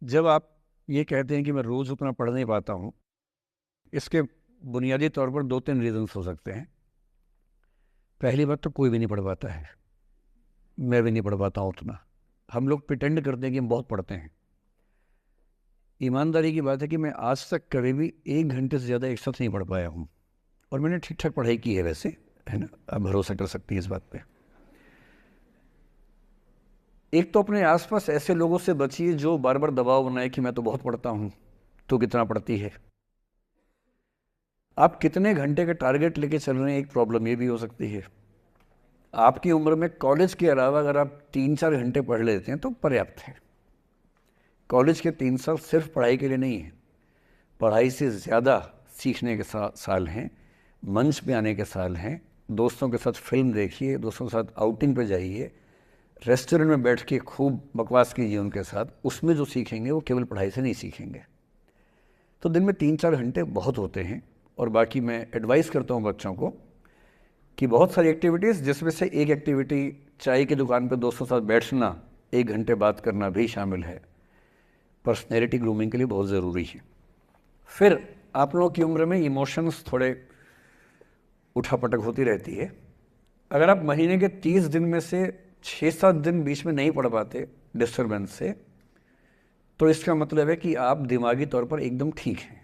जब आप ये कहते हैं कि मैं रोज़ उतना पढ़ नहीं पाता हूँ, इसके बुनियादी तौर पर 2-3 रीज़न्स हो सकते हैं। पहली बात तो कोई भी नहीं पढ़ पाता है, मैं भी नहीं पढ़ पाता हूँ उतना। हम लोग प्रिटेंड करते हैं कि हम बहुत पढ़ते हैं। ईमानदारी की बात है कि मैं आज तक कभी भी 1 घंटे से ज़्यादा एक साथ नहीं पढ़ पाया हूँ और मैंने ठीक-ठाक पढ़ाई की है वैसे, है ना? आप भरोसा कर सकती हैं इस बात पे। एक तो अपने आस-पास ऐसे लोगों से बचिए जो बार-बार दबाव बनाए कि मैं तो बहुत पढ़ता हूँ, तू कितना पढ़ती है? आप कितने घंटे का टारगेट लेके चल रहे हैं, एक प्रॉब्लम ये भी हो सकती है। आपकी उम्र में कॉलेज के अलावा अगर आप 3-4 घंटे पढ़ लेते हैं तो पर्याप्त है। कॉलेज के 3 साल सिर्फ पढ़ाई के लिए नहीं है, पढ़ाई से ज़्यादा सीखने के साल हैं, मंच पे आने के साल हैं। दोस्तों के साथ फिल्म देखिए, दोस्तों के साथ आउटिंग पे जाइए, रेस्टोरेंट में बैठ के खूब बकवास कीजिए उनके साथ। उसमें जो सीखेंगे वो केवल पढ़ाई से नहीं सीखेंगे। तो दिन में 3-4 घंटे बहुत होते हैं। और बाकी मैं एडवाइस करता हूँ बच्चों को कि बहुत सारी एक्टिविटीज़, जिसमें से एक एक्टिविटी चाय की दुकान पर दोस्तों के साथ बैठना, 1 घंटे बात करना भी शामिल है। पर्सनैलिटी ग्रूमिंग के लिए बहुत ज़रूरी है। फिर आप लोगों की उम्र में इमोशंस थोड़े उठापटक होती रहती है। अगर आप महीने के 30 दिन में से 6-7 दिन बीच में नहीं पढ़ पाते डिस्टर्बेंस से, तो इसका मतलब है कि आप दिमागी तौर पर एकदम ठीक हैं।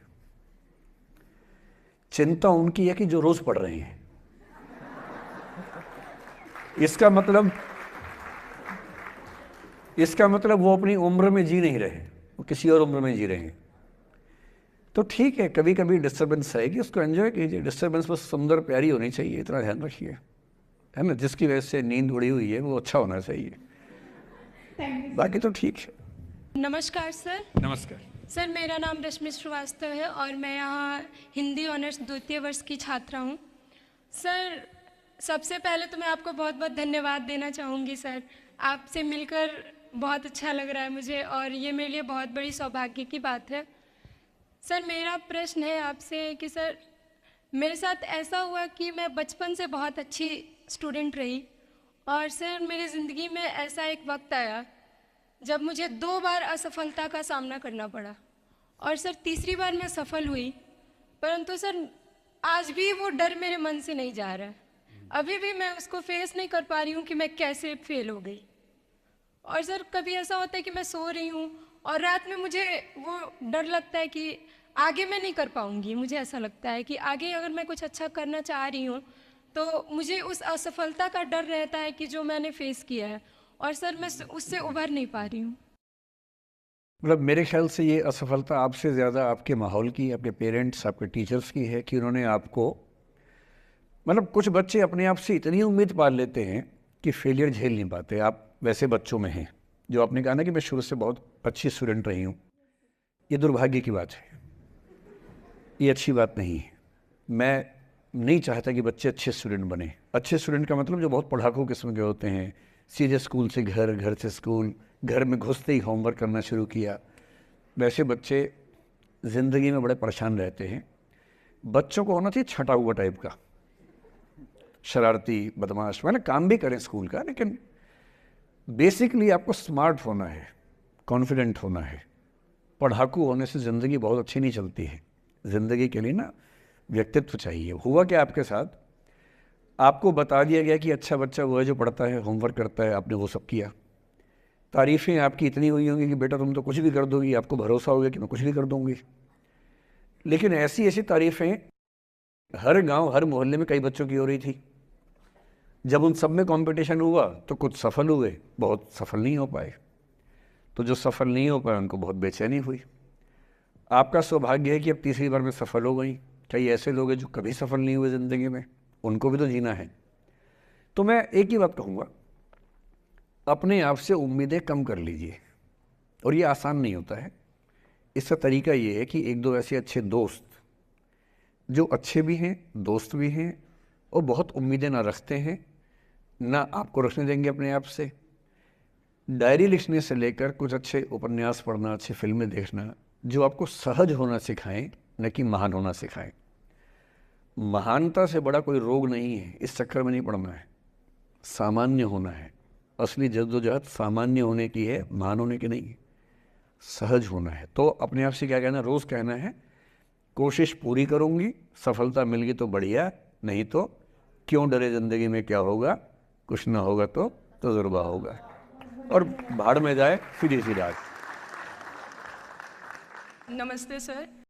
चिंता उनकी है कि जो रोज पढ़ रहे हैं। इसका मतलब वो अपनी उम्र में जी नहीं रहे, वो किसी और उम्र में जी रहे हैं। तो ठीक है, कभी कभी डिस्टर्बेंस आएगी, उसको एंजॉय कीजिए। डिस्टर्बेंस बस सुंदर प्यारी होनी चाहिए, इतना ध्यान रखिए, है ना? जिसकी वजह से नींद उड़ी हुई है वो अच्छा होना चाहिए, बाकी तो ठीक है। नमस्कार सर। नमस्कार। सर, मेरा नाम रश्मि श्रीवास्तव है और मैं यहाँ हिंदी ऑनर्स द्वितीय वर्ष की छात्रा हूँ। सर, सबसे पहले तो मैं आपको बहुत बहुत धन्यवाद देना चाहूँगी सर। आपसे मिलकर बहुत अच्छा लग रहा है मुझे और ये मेरे लिए बहुत बड़ी सौभाग्य की बात है। सर, मेरा प्रश्न है आपसे कि सर, मेरे साथ ऐसा हुआ कि मैं बचपन से बहुत अच्छी स्टूडेंट रही और सर मेरी ज़िंदगी में ऐसा एक वक्त आया जब मुझे 2 बार असफलता का सामना करना पड़ा और सर तीसरी बार मैं सफल हुई, परंतु सर आज भी वो डर मेरे मन से नहीं जा रहा है। अभी भी मैं उसको फेस नहीं कर पा रही हूँ कि मैं कैसे फेल हो गई। और सर कभी ऐसा होता है कि मैं सो रही हूँ और रात में मुझे वो डर लगता है कि आगे मैं नहीं कर पाऊँगी। मुझे ऐसा लगता है कि आगे अगर मैं कुछ अच्छा करना चाह रही हूँ तो मुझे उस असफलता का डर रहता है कि जो मैंने फेस किया है, और सर मैं उससे उभर नहीं पा रही हूँ। मतलब मेरे ख्याल से ये असफलता आपसे ज़्यादा आपके माहौल की, आपके पेरेंट्स, आपके टीचर्स की है कि उन्होंने आपको, मतलब कुछ बच्चे अपने आप से इतनी उम्मीद पाल लेते हैं कि फेलियर झेल नहीं पाते। आप वैसे बच्चों में हैं। जो आपने कहा ना कि मैं शुरू से बहुत अच्छी स्टूडेंट रही हूँ, ये दुर्भाग्य की बात है, ये अच्छी बात नहीं है। मैं नहीं चाहता कि बच्चे अच्छे स्टूडेंट बने। अच्छे स्टूडेंट का मतलब जो बहुत पढ़ाकू किस्म के होते हैं, सीधे स्कूल से घर, घर से स्कूल, घर में घुसते ही होमवर्क करना शुरू किया, वैसे बच्चे ज़िंदगी में बड़े परेशान रहते हैं। बच्चों को होना चाहिए छटा हुआ टाइप का, शरारती, बदमाश, मतलब काम भी करें स्कूल का, लेकिन बेसिकली आपको स्मार्ट होना है, कॉन्फिडेंट होना है। पढ़ाकू होने से ज़िंदगी बहुत अच्छी नहीं चलती है। ज़िंदगी के लिए ना व्यक्तित्व चाहिए। हुआ क्या आपके साथ, आपको बता दिया गया कि अच्छा बच्चा वो है जो पढ़ता है, होमवर्क करता है, आपने वो सब किया। तारीफ़ें आपकी इतनी हुई होंगी कि बेटा तुम तो कुछ भी कर दोगी, आपको भरोसा हो गया कि मैं कुछ भी कर दूंगी। लेकिन ऐसी ऐसी तारीफ़ें हर गांव, हर मोहल्ले में कई बच्चों की हो रही थी। जब उन सब में कंपटीशन हुआ तो कुछ सफल हुए, बहुत सफल नहीं हो पाए। तो जो सफल नहीं हो पाए उनको बहुत बेचैनी हुई। आपका सौभाग्य है कि अब तीसरी बार में सफल हो गई। कई ऐसे लोग हैं जो कभी सफल नहीं हुए ज़िंदगी में, उनको भी तो जीना है। तो मैं एक ही बात कहूँगा, अपने आप से उम्मीदें कम कर लीजिए। और ये आसान नहीं होता है। इसका तरीका ये है कि एक दो ऐसे अच्छे दोस्त जो अच्छे भी हैं, दोस्त भी हैं, और बहुत उम्मीदें ना रखते हैं, ना आपको रखने देंगे अपने आप से। डायरी लिखने से लेकर कुछ अच्छे उपन्यास पढ़ना, अच्छी फिल्में देखना, जो आपको सहज होना सिखाएं, न कि महान होना सिखाएं। महानता से बड़ा कोई रोग नहीं है, इस चक्कर में नहीं पड़ना है। सामान्य होना है। असली जद्दोजहद सामान्य होने की है, महान होने की नहीं है। सहज होना है। तो अपने आप से क्या कहना, रोज़ कहना है कोशिश पूरी करूँगी, सफलता मिल गई तो बढ़िया, नहीं तो क्यों डरे, ज़िंदगी में क्या होगा, कुछ ना होगा तो तजुर्बा होगा, और भाड़ में जाए सीधी सी रात। नमस्ते सर।